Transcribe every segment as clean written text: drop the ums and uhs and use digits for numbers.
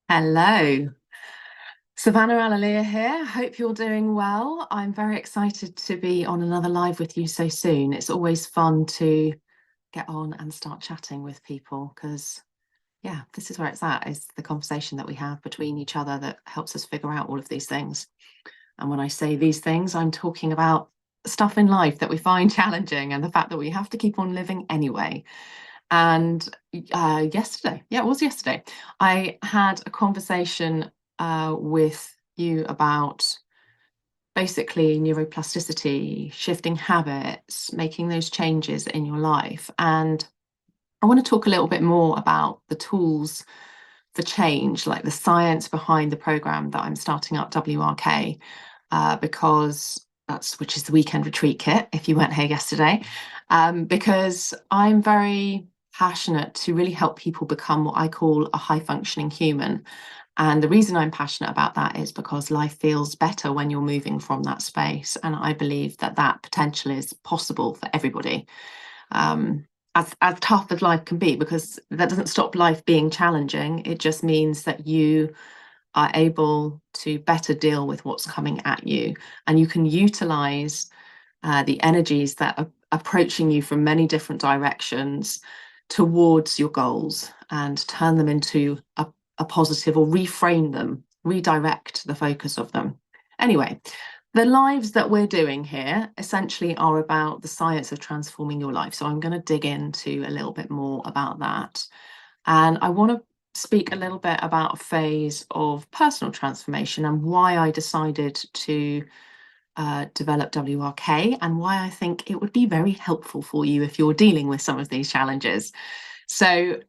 Hello, Savannah Alalia here. Hope you're doing well. I'm very excited to be on another live with you so soon. It's always fun to get on and start chatting with people because, yeah, this is where it's at, is the conversation that we have between each other that helps us figure out all of these things. And when I say these things, I'm talking about stuff in life that we find challenging and the fact that we have to keep on living anyway. And yesterday, yeah, it was yesterday, I had a conversation with you about basically neuroplasticity, shifting habits, making those changes in your life. And I want to talk a little bit more about the tools for change, like the science behind the program that I'm starting up, WRK, because which is the weekend retreat kit, if you weren't here yesterday, because I'm very passionate to really help people become what I call a high functioning human. And the reason I'm passionate about that is because life feels better when you're moving from that space. And I believe that that potential is possible for everybody. As tough as life can be, because that doesn't stop life being challenging. It just means that you are able to better deal with what's coming at you, and you can utilize the energies that are approaching you from many different directions towards your goals and turn them into a positive, or reframe them, redirect the focus of them. Anyway, the lives that we're doing here essentially are about the science of transforming your life. So I'm going to dig into a little bit more about that. And I want to speak a little bit about a phase of personal transformation and why I decided to develop WRK, and why I think it would be very helpful for you if you're dealing with some of these challenges. So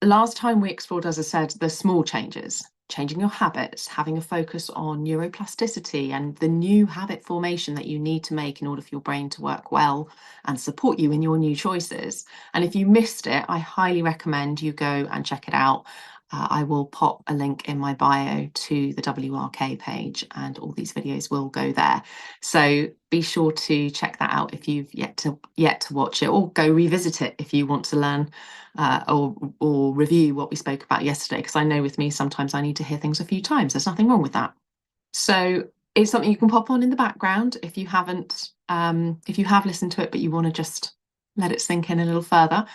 last time we explored, as I said, the small changes, changing your habits, having a focus on neuroplasticity and the new habit formation that you need to make in order for your brain to work well and support you in your new choices. And if you missed it, I highly recommend you go and check it out. I will pop a link in my bio to the WRK page, and all these videos will go there. So be sure to check that out if you've yet to watch it, or go revisit it if you want to learn or review what we spoke about yesterday. Because I know with me, sometimes I need to hear things a few times. There's nothing wrong with that. So it's something you can pop on in the background if you haven't, if you have listened to it, but you want to just let it sink in a little further.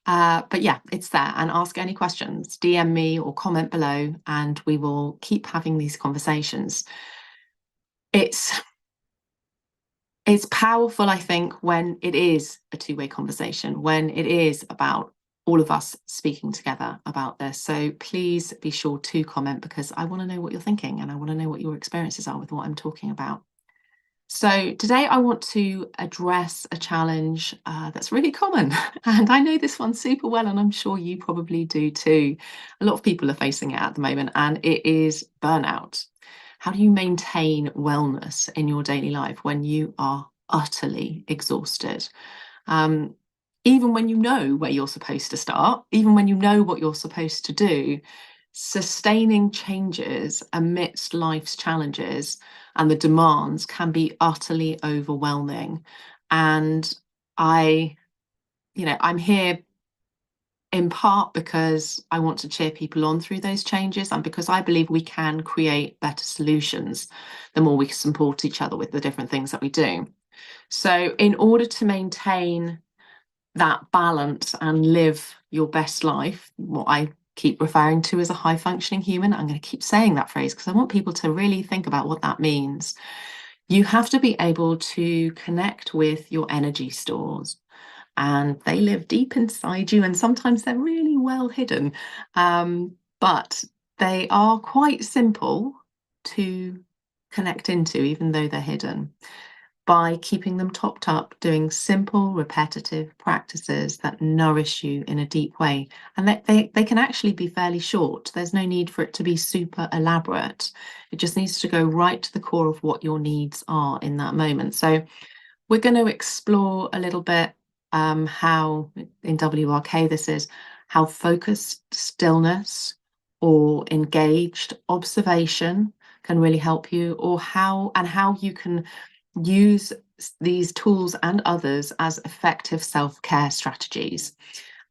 But yeah, it's there, and ask any questions, DM me or comment below, and we will keep having these conversations. It's powerful, I think, when it is a two-way conversation, when it is about all of us speaking together about this. So please be sure to comment, because I want to know what you're thinking and I want to know what your experiences are with what I'm talking about. So today I want to address a challenge that's really common, and I know this one super well, and I'm sure you probably do too. A lot of people are facing it at the moment, and it is burnout. How do you maintain wellness in your daily life when you are utterly exhausted? Even when you know where you're supposed to start, even when you know what you're supposed to do, sustaining changes amidst life's challenges and the demands can be utterly overwhelming. And I'm here in part because I want to cheer people on through those changes, and because I believe we can create better solutions the more we support each other with the different things that we do. So in order to maintain that balance and live your best life, what I keep referring to as a high functioning human, I'm going to keep saying that phrase because I want people to really think about what that means. You have to be able to connect with your energy stores, and they live deep inside you, and sometimes they're really well hidden, but they are quite simple to connect into, even though they're hidden, by keeping them topped up, doing simple, repetitive practices that nourish you in a deep way. And they can actually be fairly short. There's no need for it to be super elaborate. It just needs to go right to the core of what your needs are in that moment. So we're going to explore a little bit how in WRK this is, how focused stillness or engaged observation can really help you, or how you can use these tools and others as effective self-care strategies.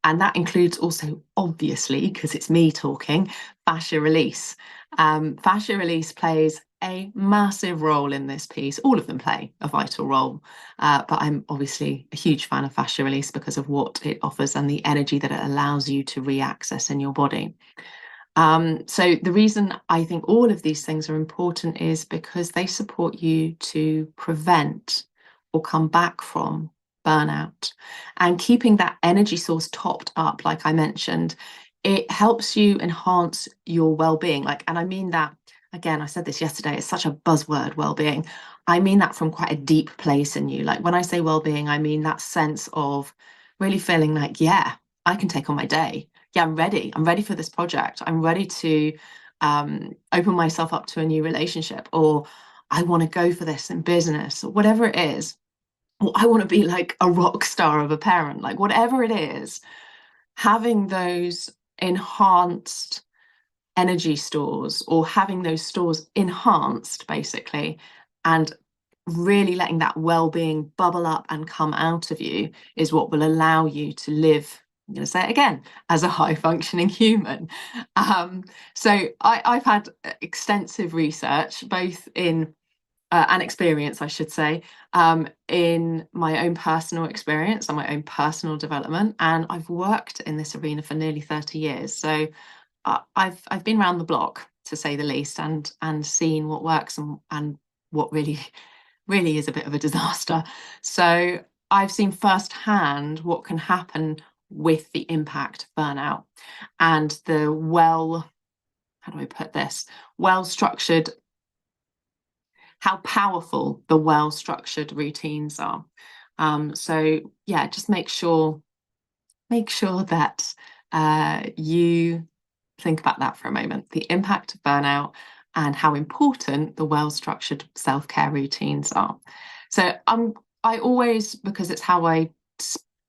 And that includes also, obviously, because it's me talking, fascia release. Fascia release plays a massive role in this piece. All of them play a vital role, but I'm obviously a huge fan of fascia release because of what it offers and the energy that it allows you to re-access in your body. So the reason I think all of these things are important is because they support you to prevent or come back from burnout. And keeping that energy source topped up, like I mentioned, it helps you enhance your well-being. And I mean that, again, I said this yesterday, it's such a buzzword, well-being. I mean that from quite a deep place in you. Like when I say well-being, I mean that sense of really feeling like, yeah, I can take on my day. Yeah, I'm ready. I'm ready for this project. I'm ready to open myself up to a new relationship, or I want to go for this in business, or whatever it is. Or I want to be like a rock star of a parent, like whatever it is, having those enhanced energy stores or having those stores enhanced basically, and really letting that well-being bubble up and come out of you is what will allow you to live, I'm going to say it again, as a high functioning human. So I've had extensive research, both in and experience, I should say, in my own personal experience and my own personal development. And I've worked in this arena for nearly 30 years. So I've been around the block, to say the least, and seen what works and what really is a bit of a disaster. So I've seen firsthand what can happen with the impact of burnout and the how do I put this? Well-structured, how powerful the well-structured routines are. So yeah, just make sure that you think about that for a moment, the impact of burnout and how important the well-structured self-care routines are. So I always, because it's how I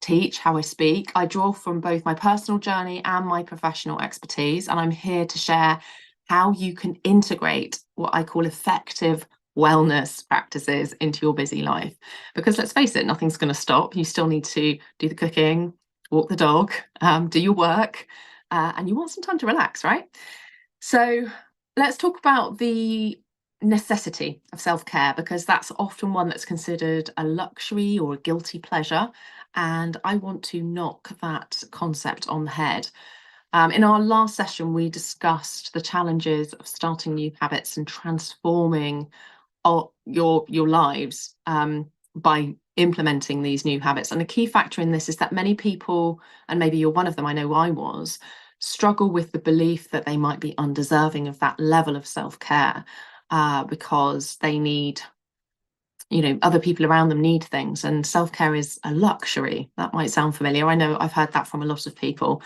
teach, how I speak, I draw from both my personal journey and my professional expertise, and I'm here to share how you can integrate what I call effective wellness practices into your busy life. Because let's face it, nothing's going to stop. You still need to do the cooking, walk the dog, do your work, and you want some time to relax, right? So let's talk about the necessity of self-care, because that's often one that's considered a luxury or a guilty pleasure. And I want to knock that concept on the head. In our last session, we discussed the challenges of starting new habits and transforming your lives by implementing these new habits. And the key factor in this is that many people, and maybe you're one of them, I know I was, struggle with the belief that they might be undeserving of that level of self-care because they need, other people around them need things, and self-care is a luxury. That might sound familiar. I know I've heard that from a lot of people.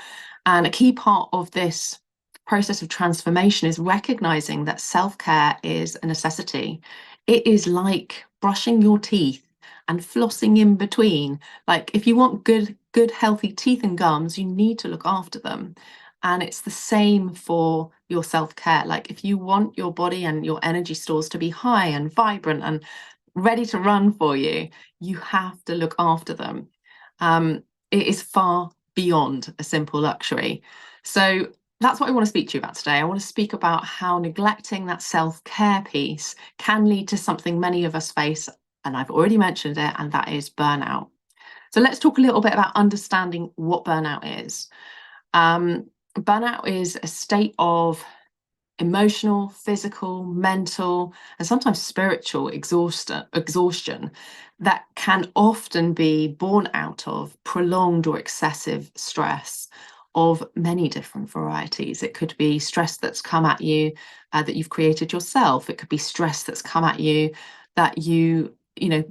And a key part of this process of transformation is recognizing that self-care is a necessity. It is like brushing your teeth and flossing in between. Like if you want good healthy teeth and gums, you need to look after them. And it's the same for your self-care. Like if you want your body and your energy stores to be high and vibrant and ready to run for you, you have to look after them. It is far beyond a simple luxury. So that's what I want to speak to you about today. I want to speak about how neglecting that self-care piece can lead to something many of us face, and I've already mentioned it, and that is burnout. So let's talk a little bit about understanding what burnout is. Burnout is a state of emotional, physical, mental, and sometimes spiritual exhaustion that can often be born out of prolonged or excessive stress of many different varieties. It could be stress that's come at you that you've created yourself. It could be stress that's come at you that you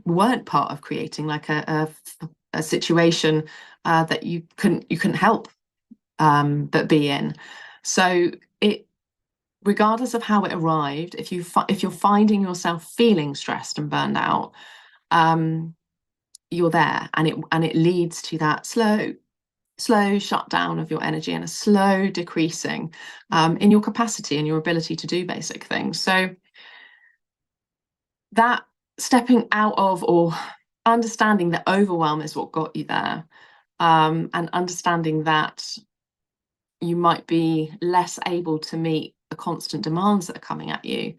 weren't part of creating, like a situation that you couldn't help but be in. So regardless of how it arrived, if you're finding yourself feeling stressed and burned out, you're there, and it leads to that slow shutdown of your energy and a slow decreasing in your capacity and your ability to do basic things. So that stepping out of or understanding that overwhelm is what got you there, and understanding that you might be less able to meet the constant demands that are coming at you.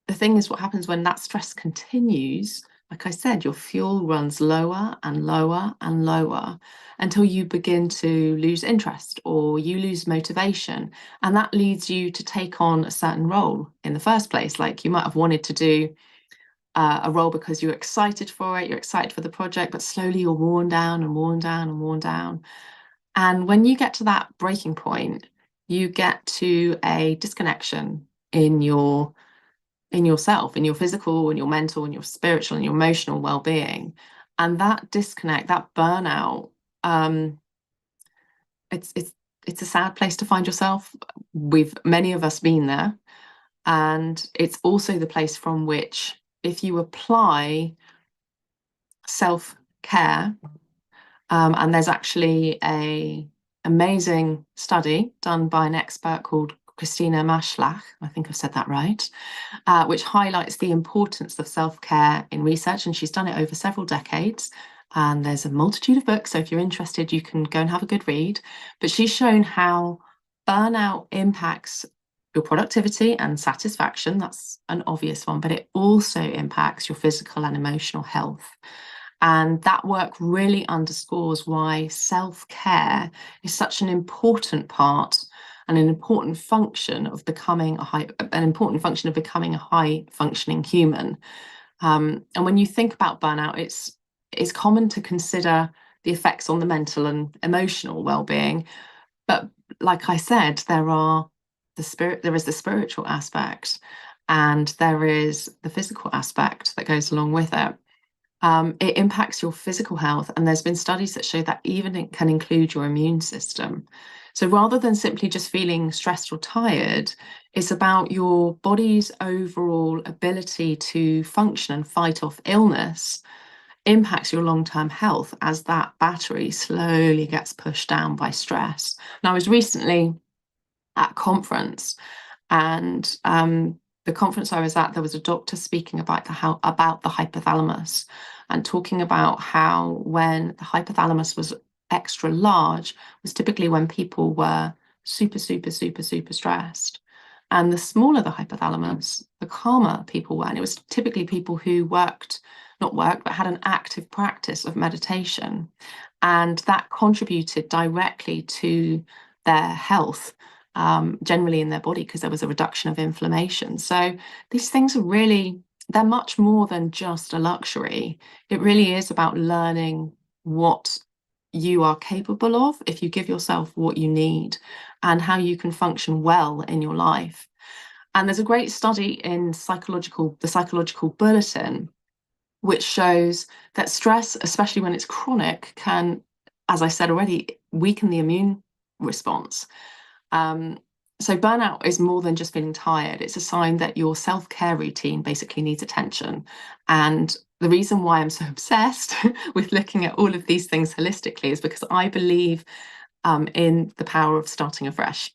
The thing is, what happens when that stress continues, like I said, your fuel runs lower and lower and lower until you begin to lose interest or you lose motivation. And that leads you to take on a certain role in the first place. Like you might have wanted to do a role because you're excited for it, you're excited for the project, but slowly you're worn down and worn down and worn down. And when you get to that breaking point, you get to a disconnection in yourself, in your physical and your mental and your spiritual and your emotional well-being. And that disconnect, that burnout, it's a sad place to find yourself. Many of us been there. And it's also the place from which, if you apply self-care, and there's actually a amazing study done by an expert called Christina Maslach, I think I've said that right, which highlights the importance of self-care in research, and she's done it over several decades. And there's a multitude of books, so if you're interested, you can go and have a good read. But she's shown how burnout impacts your productivity and satisfaction. That's an obvious one, but it also impacts your physical and emotional health. And that work really underscores why self-care is such an important part and an important function of becoming a high functioning human. And when you think about burnout, it's common to consider the effects on the mental and emotional well-being. But like I said, there is the spiritual aspect, and there is the physical aspect that goes along with it. It impacts your physical health, and there's been studies that show that even it can include your immune system. So rather than simply just feeling stressed or tired, it's about your body's overall ability to function and fight off illness impacts your long-term health as that battery slowly gets pushed down by stress. Now, I was recently at a conference, and the conference I was at, there was a doctor speaking about the hypothalamus, and talking about how when the hypothalamus was extra large was typically when people were super, super, super, super stressed. And the smaller the hypothalamus, the calmer people were. And it was typically people who not worked, but had an active practice of meditation. And that contributed directly to their health, generally in their body, because there was a reduction of inflammation. So these things they're much more than just a luxury. It really is about learning what you are capable of if you give yourself what you need, and how you can function well in your life. And there's a great study in the Psychological Bulletin, which shows that stress, especially when it's chronic, can, as I said already, weaken the immune response. So burnout is more than just feeling tired. It's a sign that your self-care routine basically needs attention. And the reason why I'm so obsessed with looking at all of these things holistically is because I believe in the power of starting afresh.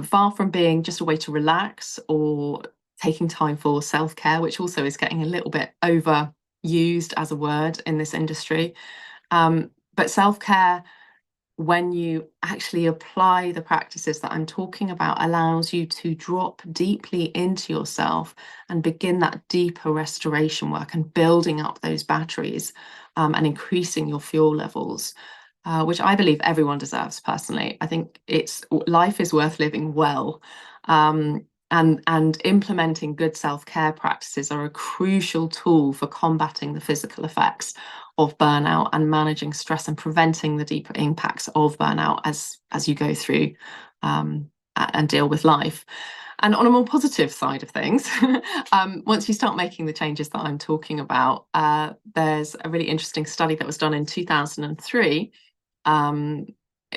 Far from being just a way to relax or taking time for self-care, which also is getting a little bit overused as a word in this industry. But self-care, when you actually apply the practices that I'm talking about, allows you to drop deeply into yourself and begin that deeper restoration work and building up those batteries, and increasing your fuel levels, which I believe everyone deserves personally. I think life is worth living well. And implementing good self-care practices are a crucial tool for combating the physical effects of burnout and managing stress and preventing the deeper impacts of burnout as you go through and deal with life. And on a more positive side of things, once you start making the changes that I'm talking about, there's a really interesting study that was done in 2003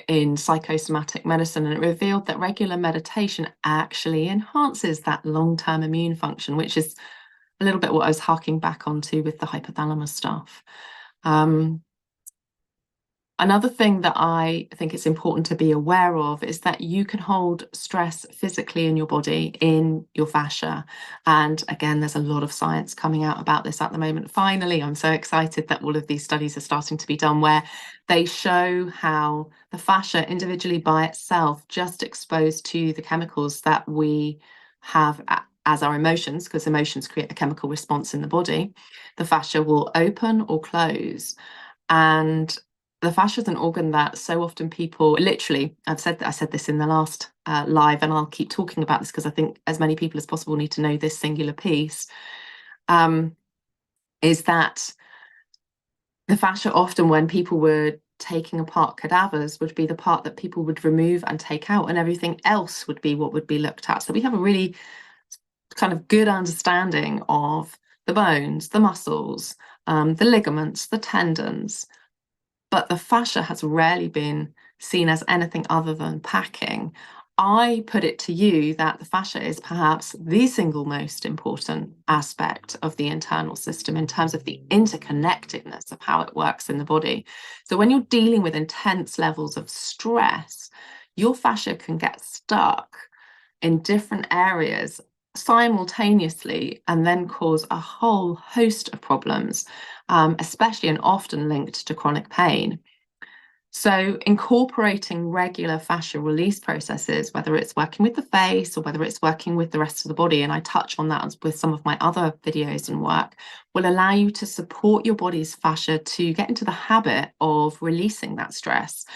in psychosomatic medicine, and it revealed that regular meditation actually enhances that long-term immune function, which is a little bit what I was harking back onto with the hypothalamus stuff. Another thing that I think it's important to be aware of is that you can hold stress physically in your body, in your fascia. And again, there's a lot of science coming out about this at the moment. Finally, I'm so excited that all of these studies are starting to be done where they show how the fascia individually by itself, just exposed to the chemicals that we have as our emotions, because emotions create a chemical response in the body, the fascia will open or close. And the fascia is an organ that so often people literally, I said this in the last live, and I'll keep talking about this because I think as many people as possible need to know this singular piece, is that the fascia often, when people were taking apart cadavers, would be the part that people would remove and take out, and everything else would be what would be looked at. So we have a really kind of good understanding of the bones, the muscles, the ligaments, the tendons, but the fascia has rarely been seen as anything other than packing. I put it to you that the fascia is perhaps the single most important aspect of the internal system in terms of the interconnectedness of how it works in the body. So when you're dealing with intense levels of stress, your fascia can get stuck in different areas simultaneously and then cause a whole host of problems, especially and often linked to chronic pain. So incorporating regular fascia release processes, whether it's working with the face or whether it's working with the rest of the body, and I touch on that with some of my other videos and work, will allow you to support your body's fascia to get into the habit of releasing that stress,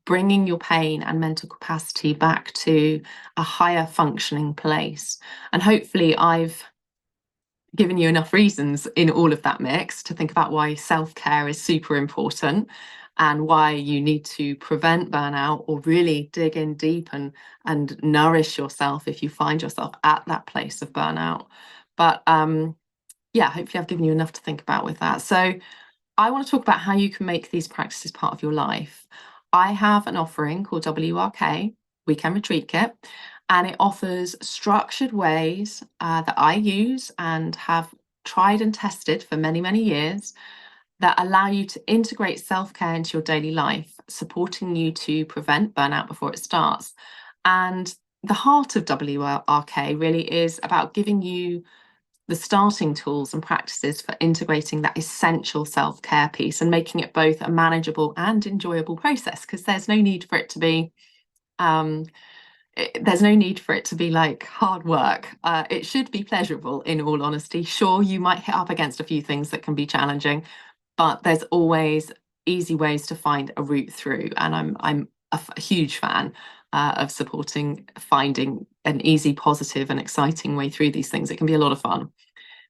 bringing your pain and mental capacity back to a higher functioning place. And hopefully I've given you enough reasons in all of that mix to think about why self-care is super important and why you need to prevent burnout or really dig in deep and nourish yourself if you find yourself at that place of burnout. But yeah, hopefully I've given you enough to think about with that. So I want to talk about how you can make these practices part of your life. I have an offering called WRK, Weekend Retreat Kit, and it offers structured ways that I use and have tried and tested for many, many years that allow you to integrate self-care into your daily life, supporting you to prevent burnout before it starts. And the heart of WRK really is about giving you the starting tools and practices for integrating that essential self-care piece and making it both a manageable and enjoyable process, because there's no need for it to be like hard work. It should be pleasurable, in all honesty. Sure, you might hit up against a few things that can be challenging, but there's always easy ways to find a route through. And I'm a huge fan of finding an easy, positive, and exciting way through these things. It can be a lot of fun.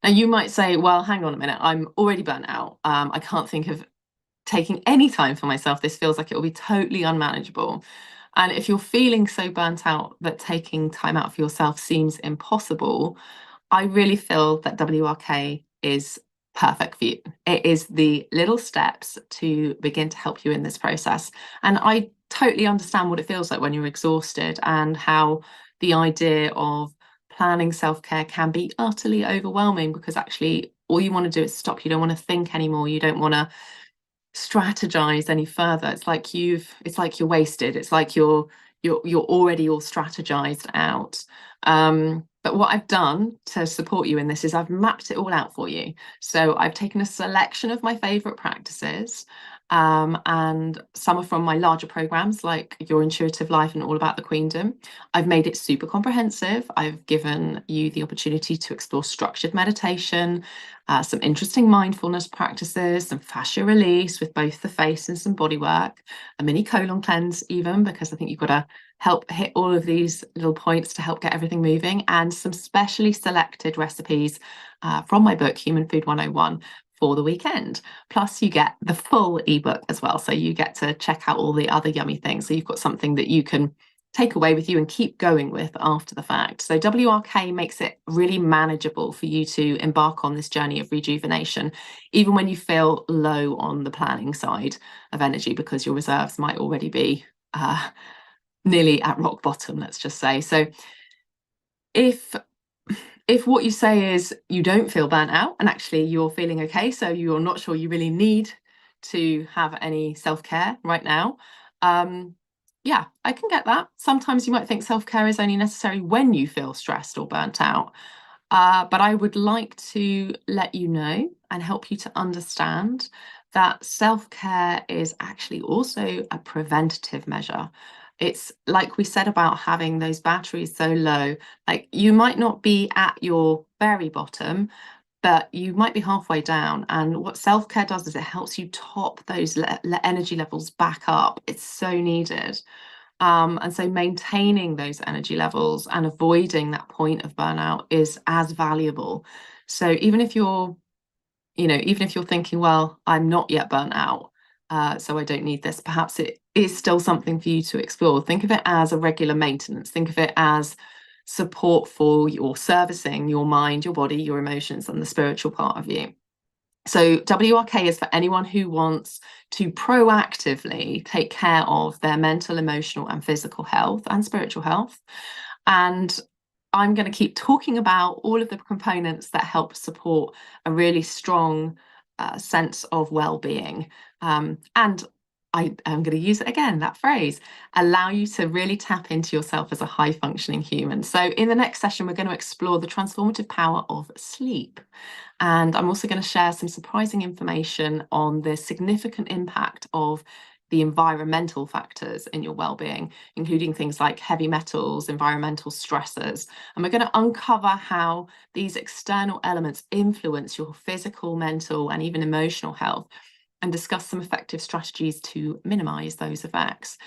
Now, you might say, well, hang on a minute, I'm already burnt out. I can't think of taking any time for myself. This feels like it will be totally unmanageable. And if you're feeling so burnt out that taking time out for yourself seems impossible, I really feel that WRK is perfect for you. It is the little steps to begin to help you in this process. And I totally understand what it feels like when you're exhausted and how the idea of planning self-care can be utterly overwhelming, because actually all you want to do is stop. You don't want to think anymore. You don't want to strategize any further. It's like you're wasted. It's like you're already all strategized out. But what I've done to support you in this is I've mapped it all out for you. So I've taken a selection of my favorite practices, and some are from my larger programs like Your Intuitive Life and All About the Queendom. I've made it super comprehensive. I've given you the opportunity to explore structured meditation, some interesting mindfulness practices, some fascia release with both the face and some body work, a mini colon cleanse even, because I think you've got to help hit all of these little points to help get everything moving, and some specially selected recipes from my book, Human Food 101, for the weekend. Plus you get the full ebook as well. So you get to check out all the other yummy things. So you've got something that you can take away with you and keep going with after the fact. So WRK makes it really manageable for you to embark on this journey of rejuvenation, even when you feel low on the planning side of energy, because your reserves might already be nearly at rock bottom, let's just say. So if what you say is you don't feel burnt out and actually you're feeling okay, so you're not sure you really need to have any self-care right now. Yeah, I can get that. Sometimes you might think self-care is only necessary when you feel stressed or burnt out. But I would like to let you know and help you to understand that self-care is actually also a preventative measure. It's like we said about having those batteries so low, like you might not be at your very bottom, but you might be halfway down. And what self-care does is it helps you top those energy levels back up. It's so needed. And so maintaining those energy levels and avoiding that point of burnout is as valuable. So even if you're, even if you're thinking, well, I'm not yet burnt out, so I don't need this, perhaps it is still something for you to explore. Think of it as a regular maintenance. Think of it as support for your servicing your mind, your body, your emotions, and the spiritual part of you. So WRK is for anyone who wants to proactively take care of their mental, emotional, and physical health and spiritual health. And I'm going to keep talking about all of the components that help support a really strong sense of well-being. And I am going to use it again, that phrase, allow you to really tap into yourself as a high-functioning human. So in the next session, we're going to explore the transformative power of sleep. And I'm also going to share some surprising information on the significant impact of the environmental factors in your well-being, including things like heavy metals, environmental stressors. And we're going to uncover how these external elements influence your physical, mental, and even emotional health, and discuss some effective strategies to minimize those effects.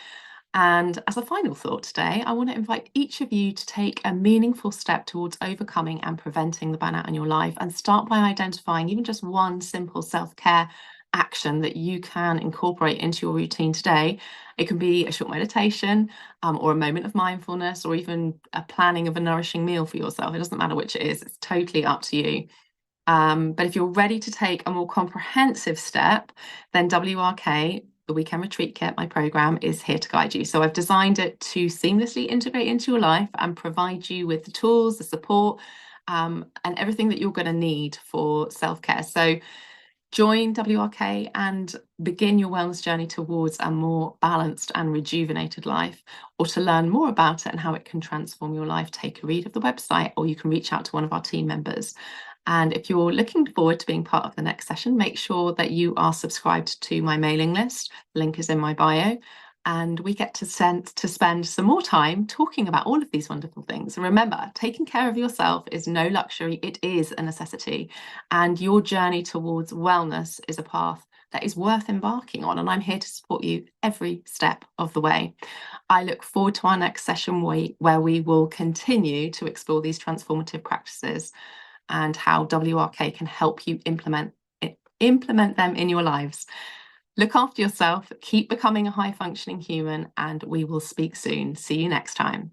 And as a final thought today, I want to invite each of you to take a meaningful step towards overcoming and preventing the burnout in your life, and start by identifying even just one simple self-care action that you can incorporate into your routine today. It can be a short meditation, or a moment of mindfulness, or even a planning of a nourishing meal for yourself. It doesn't matter which it is, it's totally up to you. But if you're ready to take a more comprehensive step, then WRK, the Weekend Retreat Kit, my program, is here to guide you. So I've designed it to seamlessly integrate into your life and provide you with the tools, the support, and everything that you're going to need for self-care. So join WRK and begin your wellness journey towards a more balanced and rejuvenated life. Or to learn more about it and how it can transform your life, take a read of the website, or you can reach out to one of our team members. And if you're looking forward to being part of the next session, make sure that you are subscribed to my mailing list. The link is in my bio. And we get to spend some more time talking about all of these wonderful things. And remember, taking care of yourself is no luxury, it is a necessity. And your journey towards wellness is a path that is worth embarking on. And I'm here to support you every step of the way. I look forward to our next session where we will continue to explore these transformative practices and how WRK can help you implement them in your lives. Look after yourself, keep becoming a high-functioning human, and we will speak soon. See you next time.